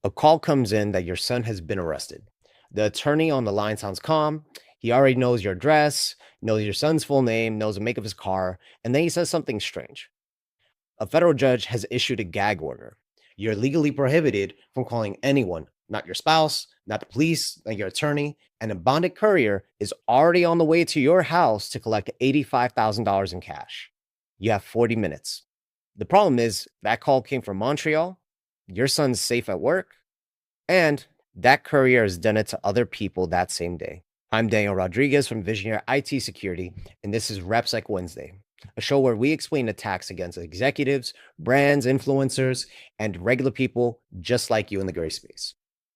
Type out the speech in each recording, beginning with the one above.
A call comes in that your son has been arrested. The attorney on the line sounds calm. He already knows your address, knows your son's full name, knows the make of his car, and then he says something strange. A federal judge has issued a gag order. You're legally prohibited from calling anyone, not your spouse, not the police, not your attorney, and a bonded courier is already on the way to your house to collect $85,000 in cash. You have 40 minutes. The problem is that call came from Montreal, your son's safe at work, and that courier has done it to other people that same day. I'm Daniel Rodriguez from Visionary IT Security, and this is RepSec Wednesday, a show where we explain attacks against executives, brands, influencers, and regular people just like you in the gray space.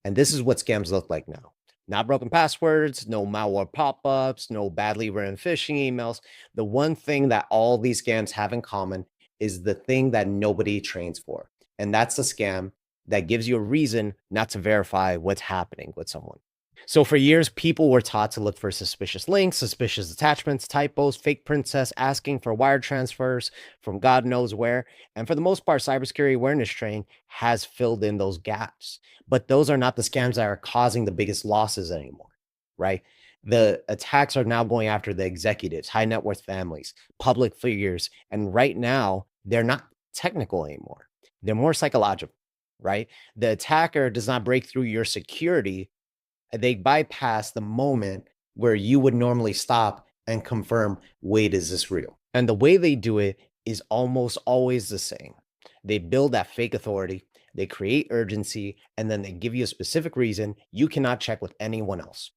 And this is what scams look like now. Not broken passwords, no malware pop-ups, no badly written phishing emails. The one thing that all these scams have in common is the thing that nobody trains for. And that's the scam that gives you a reason not to verify what's happening with someone. So for years, people were taught to look for suspicious links, suspicious attachments, typos, fake princess asking for wire transfers from God knows where. And for the most part, cybersecurity awareness training has filled in those gaps. But those are not the scams that are causing the biggest losses anymore, right? The attacks are now going after the executives, high net worth families, public figures. And right now, they're not technical anymore. They're more psychological, right? The attacker does not break through your security. They bypass the moment where you would normally stop and confirm, wait, is this real? And the way they do it is almost always the same. They build that fake authority, they create urgency, and then they give you a specific reason you cannot check with anyone else.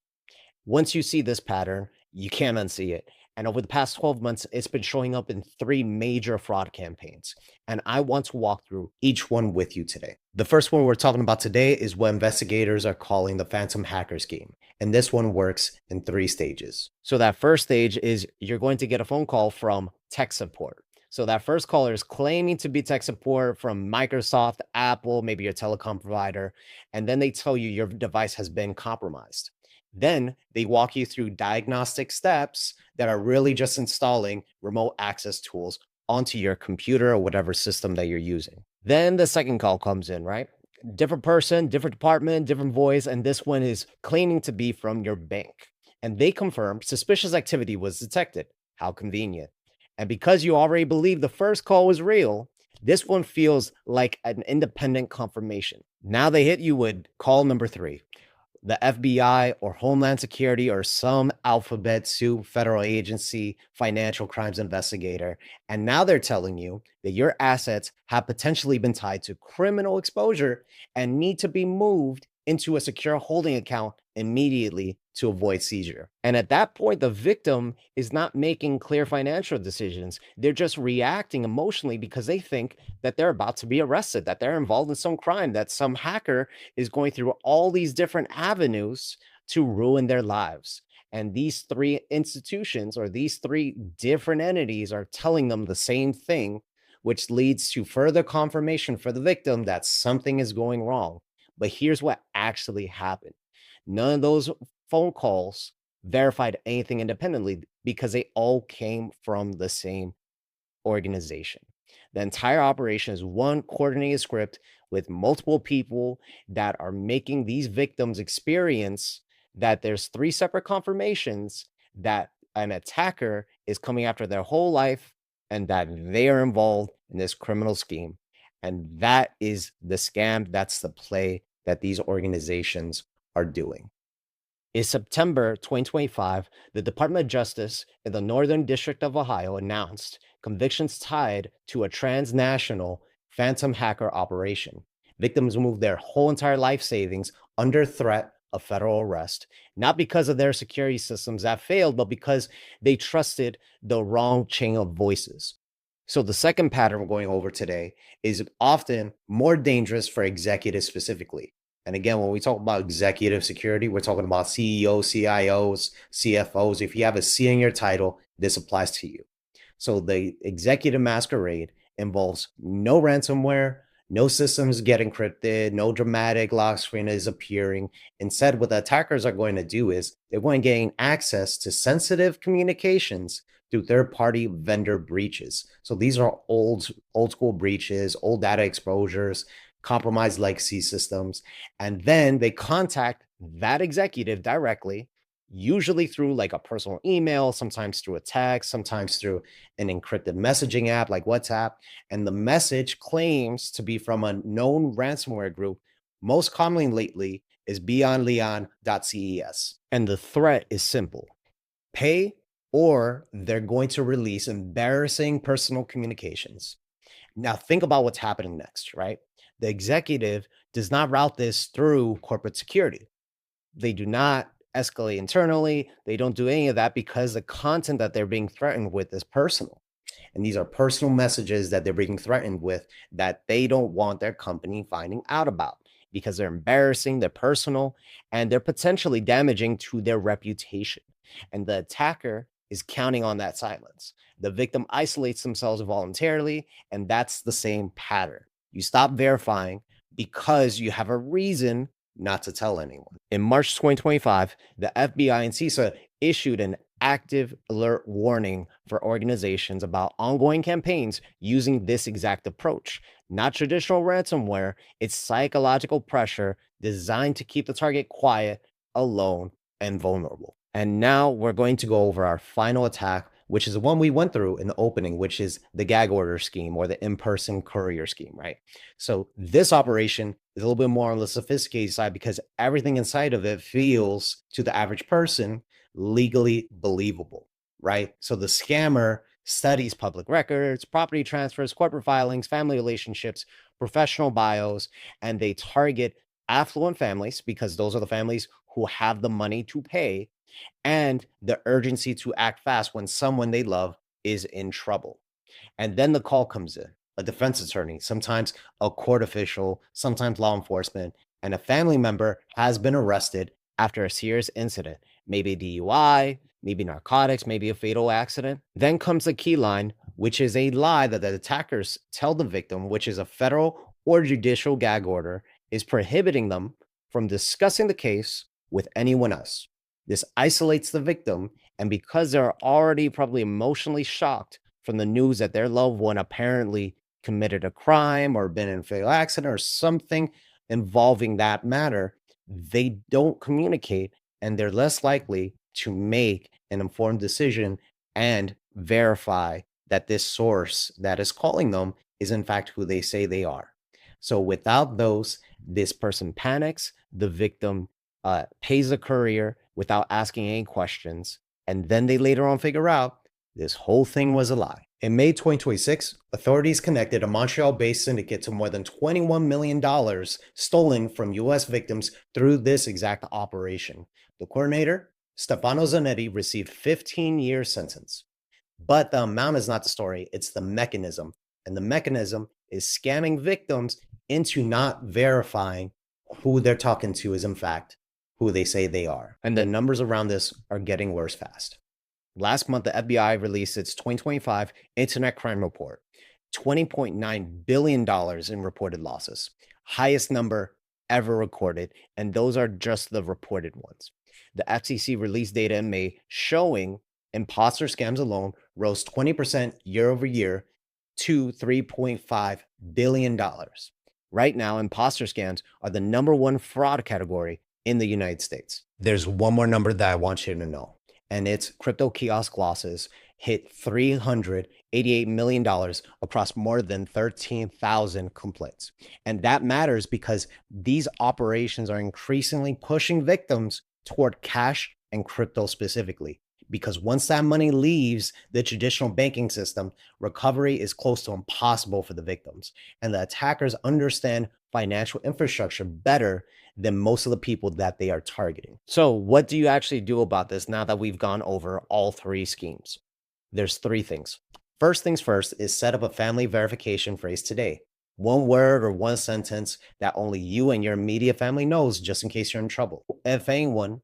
Once you see this pattern, you can't unsee it. And over the past 12 months, it's been showing up in 3 major fraud campaigns. And I want to walk through each one with you today. The first one we're talking about today is what investigators are calling the phantom hacker scheme. And this one works in 3 stages. So that first stage is you're going to get a phone call from tech support. So that first caller is claiming to be tech support from Microsoft, Apple, maybe your telecom provider. And then they tell you your device has been compromised. Then they walk you through diagnostic steps that are really just installing remote access tools onto your computer or whatever system that you're using. Then the second call comes in, right? Different person, different department, different voice, and this one is claiming to be from your bank. And they confirm suspicious activity was detected. How convenient. And because you already believe the first call was real, this one feels like an independent confirmation. Now they hit you with call number 3. The FBI or Homeland Security or some alphabet soup federal agency financial crimes investigator. And now they're telling you that your assets have potentially been tied to criminal exposure and need to be moved into a secure holding account immediately to avoid seizure. And at that point, the victim is not making clear financial decisions. They're just reacting emotionally because they think that they're about to be arrested, that they're involved in some crime, that some hacker is going through all these different avenues to ruin their lives. And these 3 institutions or these 3 different entities are telling them the same thing, which leads to further confirmation for the victim that something is going wrong. But here's what actually happened. None of those phone calls verified anything independently because they all came from the same organization. The entire operation is one coordinated script with multiple people that are making these victims experience that there's 3 separate confirmations that an attacker is coming after their whole life and that they are involved in this criminal scheme. And that is the scam. That's the play that these organizations are doing. In September 2025, the Department of Justice in the Northern District of Ohio announced convictions tied to a transnational phantom hacker operation. Victims moved their whole entire life savings under threat of federal arrest, not because of their security systems that failed, but because they trusted the wrong chain of voices. So the second pattern we're going over today is often more dangerous for executives specifically. And again, when we talk about executive security, we're talking about CEOs, CIOs, CFOs. If you have a C in your title, this applies to you. So the Executive Masquerade involves no ransomware, no systems get encrypted, no dramatic lock screen is appearing. Instead, what the attackers are going to do is they're going to gain access to sensitive communications through third-party vendor breaches. So these are old school breaches, old data exposures, compromised legacy systems, and then they contact that executive directly, usually through like a personal email, sometimes through a text, sometimes through an encrypted messaging app like WhatsApp. And the message claims to be from a known ransomware group, most commonly lately is BianLian.ces. And the threat is simple: pay or they're going to release embarrassing personal communications. Now, think about what's happening next, right? The executive does not route this through corporate security. They do not escalate internally. They don't do any of that because the content that they're being threatened with is personal. And these are personal messages that they're being threatened with that they don't want their company finding out about because they're embarrassing, they're personal, and they're potentially damaging to their reputation. And the attacker is counting on that silence. The victim isolates themselves voluntarily, and that's the same pattern. You stop verifying because you have a reason not to tell anyone. In March 2025, the FBI and CISA issued an active alert warning for organizations about ongoing campaigns using this exact approach. Not traditional ransomware, it's psychological pressure designed to keep the target quiet, alone, and vulnerable. And now we're going to go over our final attack, which is the one we went through in the opening, which is the gag order scheme or the in-person courier scheme, right? So this operation is a little bit more on the sophisticated side because everything inside of it feels to the average person legally believable, right? So the scammer studies public records, property transfers, corporate filings, family relationships, professional bios, and they target affluent families because those are the families who have the money to pay and the urgency to act fast when someone they love is in trouble. And then the call comes in: a defense attorney, sometimes a court official, sometimes law enforcement, and a family member has been arrested after a serious incident, maybe a DUI, maybe narcotics, maybe a fatal accident. Then comes the key line, which is a lie that the attackers tell the victim, which is a federal or judicial gag order, is prohibiting them from discussing the case with anyone else. This isolates the victim, and because they're already probably emotionally shocked from the news that their loved one apparently committed a crime or been in a fatal accident or something involving that matter, they don't communicate and they're less likely to make an informed decision and verify that this source that is calling them is in fact who they say they are. So without those, this person panics, the victim pays the courier without asking any questions, and then they later on figure out this whole thing was a lie. In May 2026, authorities connected a Montreal-based syndicate to more than $21 million stolen from U.S. victims through this exact operation. The coordinator, Stefano Zanetti, received a 15-year sentence. But the amount is not the story, it's the mechanism. And the mechanism is scamming victims into not verifying who they're talking to is in fact who they say they are. And the numbers around this are getting worse fast. Last month, the FBI released its 2025 Internet Crime Report, $20.9 billion in reported losses, highest number ever recorded, and those are just the reported ones. The FCC released data in May showing imposter scams alone rose 20% year over year to $3.5 billion. Right now, imposter scams are the number one fraud category in the United States. There's one more number that I want you to know, and it's crypto kiosk losses hit $388 million across more than 13,000 complaints. And that matters because these operations are increasingly pushing victims toward cash and crypto specifically. Because once that money leaves the traditional banking system, recovery is close to impossible for the victims. And the attackers understand financial infrastructure better than most of the people that they are targeting. So what do you actually do about this now that we've gone over all three schemes? There's three things. First things first is set up a family verification phrase today. One word or one sentence that only you and your immediate family knows just in case you're in trouble. If anyone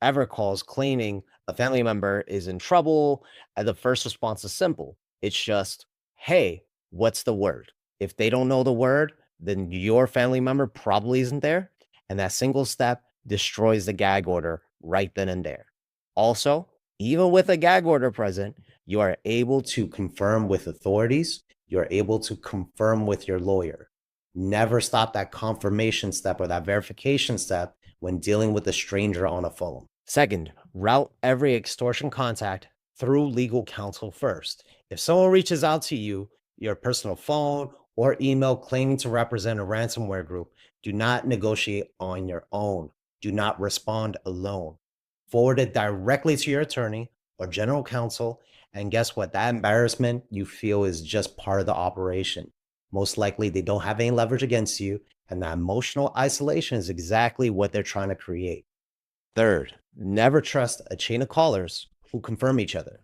ever calls claiming a family member is in trouble, the first response is simple. It's just, hey, what's the word? If they don't know the word, then your family member probably isn't there. And that single step destroys the gag order right then and there. Also, even with a gag order present, you are able to confirm with authorities. You're able to confirm with your lawyer. Never stop that confirmation step or that verification step when dealing with a stranger on a phone. Second, route every extortion contact through legal counsel first. If someone reaches out to you, your personal phone or email claiming to represent a ransomware group, do not negotiate on your own. Do not respond alone. Forward it directly to your attorney or general counsel. And guess what? That embarrassment you feel is just part of the operation. Most likely, they don't have any leverage against you. And that emotional isolation is exactly what they're trying to create. Third, never trust a chain of callers who confirm each other.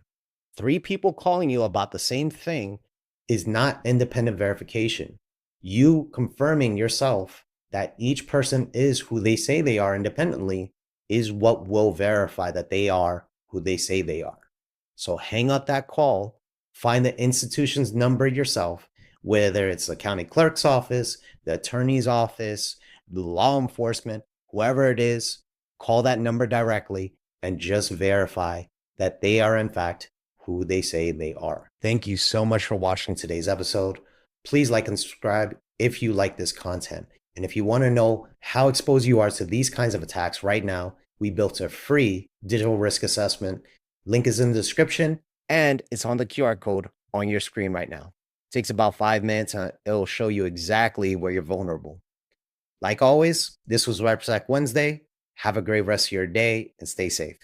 3 people calling you about the same thing is not independent verification. You confirming yourself that each person is who they say they are independently is what will verify that they are who they say they are. So hang up that call, find the institution's number yourself, whether it's the county clerk's office, the attorney's office, the law enforcement, whoever it is, call that number directly and just verify that they are in fact who they say they are. Thank you so much for watching today's episode. Please like and subscribe if you like this content. And if you want to know how exposed you are to these kinds of attacks right now, we built a free digital risk assessment. Link is in the description. And it's on the QR code on your screen right now. It takes about 5 minutes and it'll show you exactly where you're vulnerable. Like always, this was RepSec Wednesday. Have a great rest of your day and stay safe.